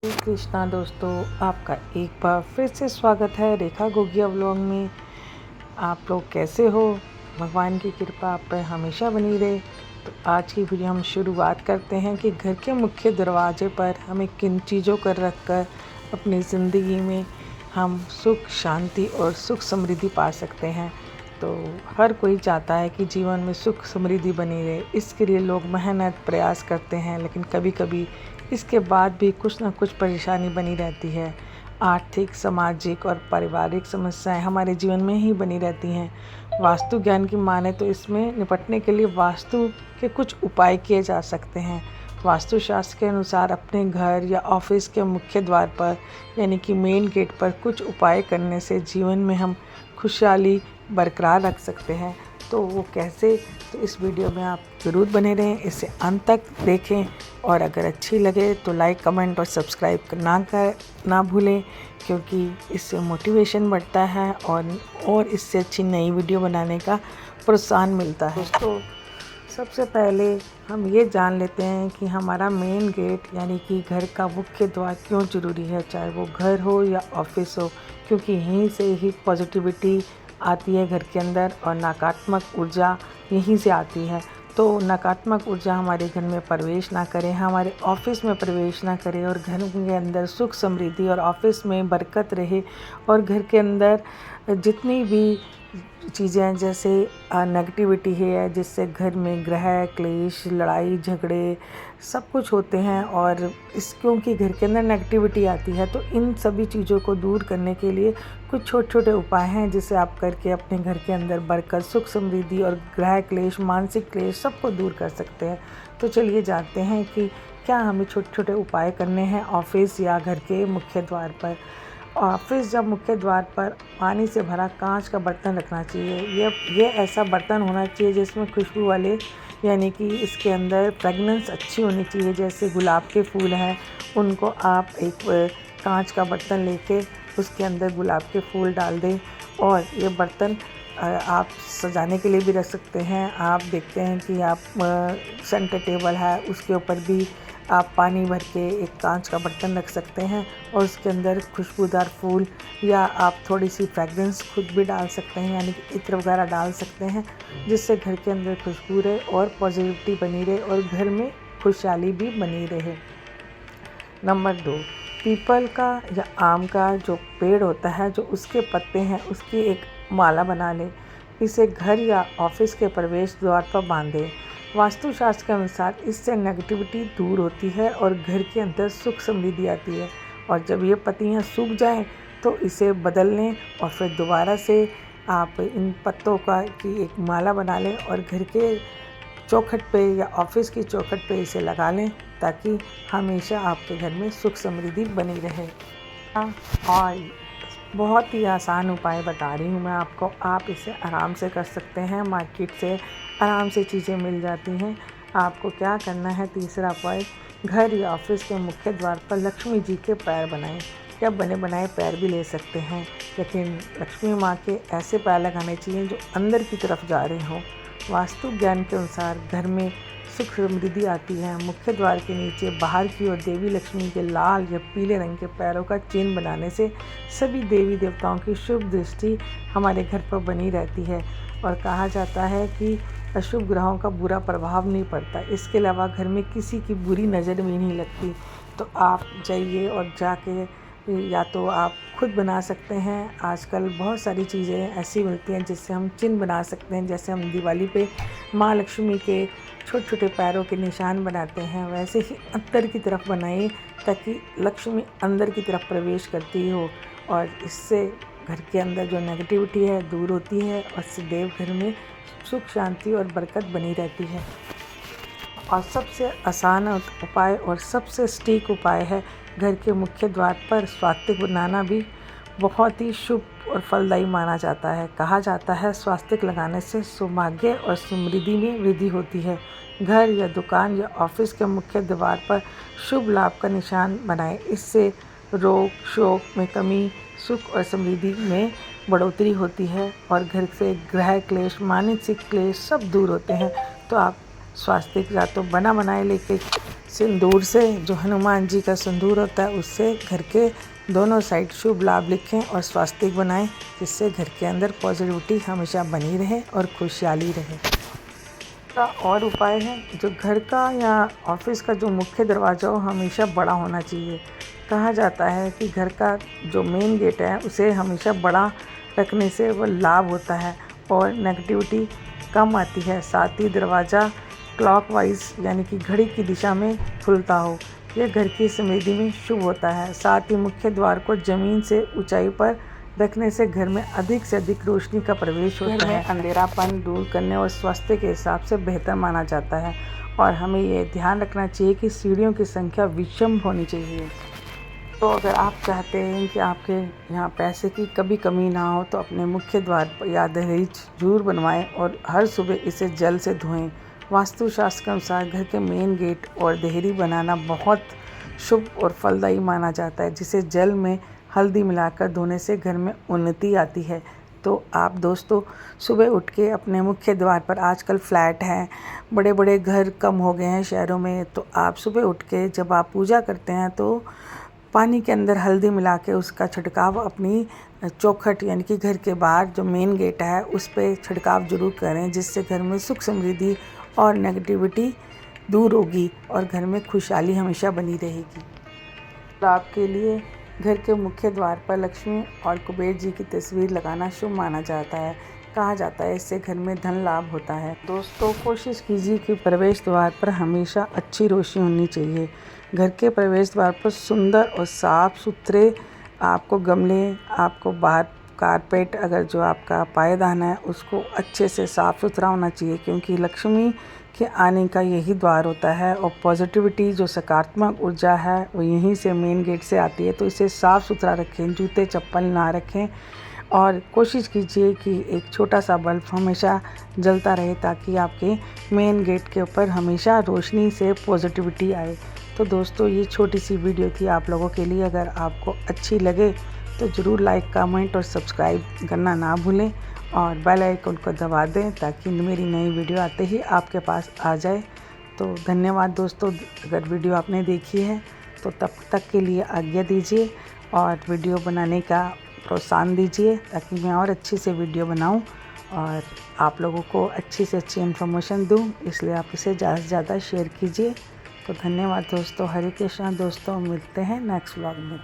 श्री कृष्णा दोस्तों, आपका एक बार फिर से स्वागत है रेखा गोगिया व्लॉग में। आप लोग कैसे हो? भगवान की कृपा आप पर हमेशा बनी रहे। तो आज की वीडियो हम शुरुआत करते हैं कि घर के मुख्य दरवाजे पर हमें किन चीज़ों को रखकर अपनी ज़िंदगी में हम सुख शांति और सुख समृद्धि पा सकते हैं। तो हर कोई चाहता है कि जीवन में सुख समृद्धि बनी रहे। इसके लिए लोग मेहनत प्रयास करते हैं, लेकिन कभी कभी इसके बाद भी कुछ ना कुछ परेशानी बनी रहती है। आर्थिक, सामाजिक और पारिवारिक समस्याएं हमारे जीवन में ही बनी रहती हैं। वास्तु ज्ञान की माने तो इसमें निपटने के लिए वास्तु के कुछ उपाय किए जा सकते हैं। वास्तुशास्त्र के अनुसार अपने घर या ऑफिस के मुख्य द्वार पर यानी कि मेन गेट पर कुछ उपाय करने से जीवन में हम खुशहाली बरकरार रख सकते हैं। तो वो कैसे, तो इस वीडियो में आप ज़रूर बने रहें, इसे अंत तक देखें और अगर अच्छी लगे तो लाइक, कमेंट और सब्सक्राइब ना भूलें, क्योंकि इससे मोटिवेशन बढ़ता है और इससे अच्छी नई वीडियो बनाने का प्रोत्साहन मिलता है। दोस्तों, सबसे पहले हम ये जान लेते हैं कि हमारा मेन गेट यानी कि घर का मुख्य द्वार क्यों ज़रूरी है, चाहे वो घर हो या ऑफिस हो, क्योंकि यहीं से ही पॉजिटिविटी आती है घर के अंदर और नकारात्मक ऊर्जा यहीं से आती है। तो नकारात्मक ऊर्जा हमारे घर में प्रवेश ना करे, हमारे ऑफिस में प्रवेश ना करे और घर के अंदर सुख समृद्धि और ऑफिस में बरकत रहे। और घर के अंदर जितनी भी चीज़ें जैसे नेगेटिविटी है, जिससे घर में ग्रह क्लेश, लड़ाई झगड़े सब कुछ होते हैं और क्योंकि घर के अंदर नेगेटिविटी आती है, तो इन सभी चीज़ों को दूर करने के लिए कुछ छोटे छोटे उपाय हैं जिसे आप करके अपने घर के अंदर बरकत, सुख समृद्धि और ग्रह क्लेश, मानसिक क्लेश सबको दूर कर सकते हैं। तो चलिए जानते हैं कि क्या हमें छोटे छोटे उपाय करने हैं ऑफिस या घर के मुख्य द्वार पर। ऑफिस या मुख्य द्वार पर पानी से भरा कांच का बर्तन रखना चाहिए। ये ऐसा बर्तन होना चाहिए जिसमें खुशबू वाले यानी कि इसके अंदर फ्रेगनेंस अच्छी होनी चाहिए। जैसे गुलाब के फूल हैं, उनको आप एक कांच का बर्तन लेके उसके अंदर गुलाब के फूल डाल दें और ये बर्तन आप सजाने के लिए भी रख सकते हैं। आप देखते हैं कि आप सेंटर टेबल है, उसके ऊपर भी आप पानी भर के एक कांच का बर्तन रख सकते हैं और उसके अंदर खुशबूदार फूल या आप थोड़ी सी फ्रेगरेंस खुद भी डाल सकते हैं, यानी कि इत्र वगैरह डाल सकते हैं, जिससे घर के अंदर खुशबू रहे और पॉजिटिविटी बनी रहे और घर में खुशहाली भी बनी रहे। नंबर 2, पीपल का या आम का जो पेड़ होता है, जो उसके पत्ते हैं, उसकी एक माला बना लें। इसे घर या ऑफिस के प्रवेश द्वार पर बांधें। वास्तुशास्त्र के अनुसार इससे नेगेटिविटी दूर होती है और घर के अंदर सुख समृद्धि आती है। और जब ये पत्तियाँ सूख जाएं तो इसे बदल लें और फिर दोबारा से आप इन पत्तों की एक माला बना लें और घर के चौखट पे या ऑफिस की चौखट पे इसे लगा लें, ताकि हमेशा आपके घर में सुख समृद्धि बनी रहे। और बहुत ही आसान उपाय बता रही हूँ मैं आपको, आप इसे आराम से कर सकते हैं। मार्केट से आराम से चीज़ें मिल जाती हैं। आपको क्या करना है, तीसरा उपाय, घर या ऑफिस के मुख्य द्वार पर लक्ष्मी जी के पैर बनाएं या बने बनाए पैर भी ले सकते हैं, लेकिन लक्ष्मी माँ के ऐसे पैर लगाने चाहिए जो अंदर की तरफ जा रहे हों। वास्तु ज्ञान के अनुसार घर में सुख समृद्धि आती है। मुख्य द्वार के नीचे बाहर की ओर देवी लक्ष्मी के लाल या पीले रंग के पैरों का चिन्ह बनाने से सभी देवी देवताओं की शुभ दृष्टि हमारे घर पर बनी रहती है और कहा जाता है कि अशुभ ग्रहों का बुरा प्रभाव नहीं पड़ता। इसके अलावा घर में किसी की बुरी नज़र भी नहीं लगती। तो आप जाइए और जाके या तो आप खुद बना सकते हैं। आजकल बहुत सारी चीज़ें ऐसी मिलती हैं जिससे हम चिन्ह बना सकते हैं। जैसे हम दिवाली पे माँ लक्ष्मी के छोटे छोटे पैरों के निशान बनाते हैं, वैसे ही अंदर की तरफ बनाइए ताकि लक्ष्मी अंदर की तरफ प्रवेश करती हो और इससे घर के अंदर जो नेगेटिविटी है दूर होती है और सदैव घर में सुख शांति और बरकत बनी रहती है। और सबसे आसान उपाय और सबसे सटीक उपाय है घर के मुख्य द्वार पर स्वास्तिक बनाना। भी बहुत ही शुभ और फलदायी माना जाता है। कहा जाता है स्वास्तिक लगाने से सौभाग्य और समृद्धि में वृद्धि होती है। घर या दुकान या ऑफिस के मुख्य द्वार पर शुभ लाभ का निशान बनाएं। इससे रोग शोक में कमी, सुख और समृद्धि में बढ़ोतरी होती है और घर से ग्रह क्लेश, मानसिक क्लेश सब दूर होते हैं। तो आप स्वास्तिक या तो बना बनाए लेके सिंदूर से, जो हनुमान जी का सिंदूर होता है, उससे घर के दोनों साइड शुभ लाभ लिखें और स्वास्तिक बनाएं, जिससे घर के अंदर पॉजिटिविटी हमेशा बनी रहे और खुशहाली रहे। का और उपाय है, जो घर का या ऑफिस का जो मुख्य दरवाज़ा हो हमेशा बड़ा होना चाहिए। कहा जाता है कि घर का जो मेन गेट है उसे हमेशा बड़ा रखने से वह लाभ होता है और नेगेटिविटी कम आती है। साथ ही दरवाज़ा क्लॉकवाइज यानी कि घड़ी की दिशा में खुलता हो, यह घर की समृद्धि में शुभ होता है। साथ ही मुख्य द्वार को ज़मीन से ऊंचाई पर रखने से घर में अधिक से अधिक रोशनी का प्रवेश होता है। अंधेरापन दूर करने और स्वास्थ्य के हिसाब से बेहतर माना जाता है। और हमें ये ध्यान रखना चाहिए कि सीढ़ियों की संख्या विषम होनी चाहिए। तो अगर आप चाहते हैं कि आपके यहाँ पैसे की कभी कमी ना हो, तो अपने मुख्य द्वार पर या दहलीज जरूर बनवाएं और हर सुबह इसे जल से धोएं। वास्तुशास्त्र के अनुसार घर के मेन गेट और देहरी बनाना बहुत शुभ और फलदायी माना जाता है, जिसे जल में हल्दी मिलाकर धोने से घर में उन्नति आती है। तो आप दोस्तों सुबह उठ के अपने मुख्य द्वार पर, आजकल फ्लैट हैं, बड़े बड़े घर कम हो गए हैं शहरों में, तो आप सुबह उठ के जब आप पूजा करते हैं तो पानी के अंदर हल्दी मिला के उसका छिड़काव अपनी चौखट यानी कि घर के बाहर जो मेन गेट है उस पर छिड़काव जरूर करें, जिससे घर में सुख समृद्धि और नेगेटिविटी दूर होगी और घर में खुशहाली हमेशा बनी रहेगी। तो आपके लिए घर के मुख्य द्वार पर लक्ष्मी और कुबेर जी की तस्वीर लगाना शुभ माना जाता है। कहा जाता है इससे घर में धन लाभ होता है। दोस्तों कोशिश कीजिए कि प्रवेश द्वार पर हमेशा अच्छी रोशनी होनी चाहिए। घर के प्रवेश द्वार पर सुंदर और साफ सुथरे आपको गमले, आपको बाहर कारपेट, अगर जो आपका पायदान है उसको अच्छे से साफ़ सुथरा होना चाहिए, क्योंकि लक्ष्मी के आने का यही द्वार होता है और पॉजिटिविटी जो सकारात्मक ऊर्जा है वो यहीं से मेन गेट से आती है। तो इसे साफ़ सुथरा रखें, जूते चप्पल ना रखें और कोशिश कीजिए कि एक छोटा सा बल्ब हमेशा जलता रहे, ताकि आपके मेन गेट के ऊपर हमेशा रोशनी से पॉजिटिविटी आए। तो दोस्तों ये छोटी सी वीडियो थी आप लोगों के लिए। अगर आपको अच्छी लगे तो ज़रूर लाइक, कमेंट और सब्सक्राइब करना ना भूलें और बेल आइकन को दबा दें, ताकि मेरी नई वीडियो आते ही आपके पास आ जाए। तो धन्यवाद दोस्तों। अगर वीडियो आपने देखी है तो तब तक के लिए आज्ञा दीजिए और वीडियो बनाने का प्रोत्साहन दीजिए, ताकि मैं और अच्छी से वीडियो बनाऊं और आप लोगों को अच्छी से अच्छी इन्फॉर्मेशन दूं। इसलिए आप इसे ज़्यादा से ज़्यादा शेयर कीजिए। तो धन्यवाद दोस्तों। हरे कृष्णा दोस्तों, मिलते हैं नेक्स्ट व्लॉग में।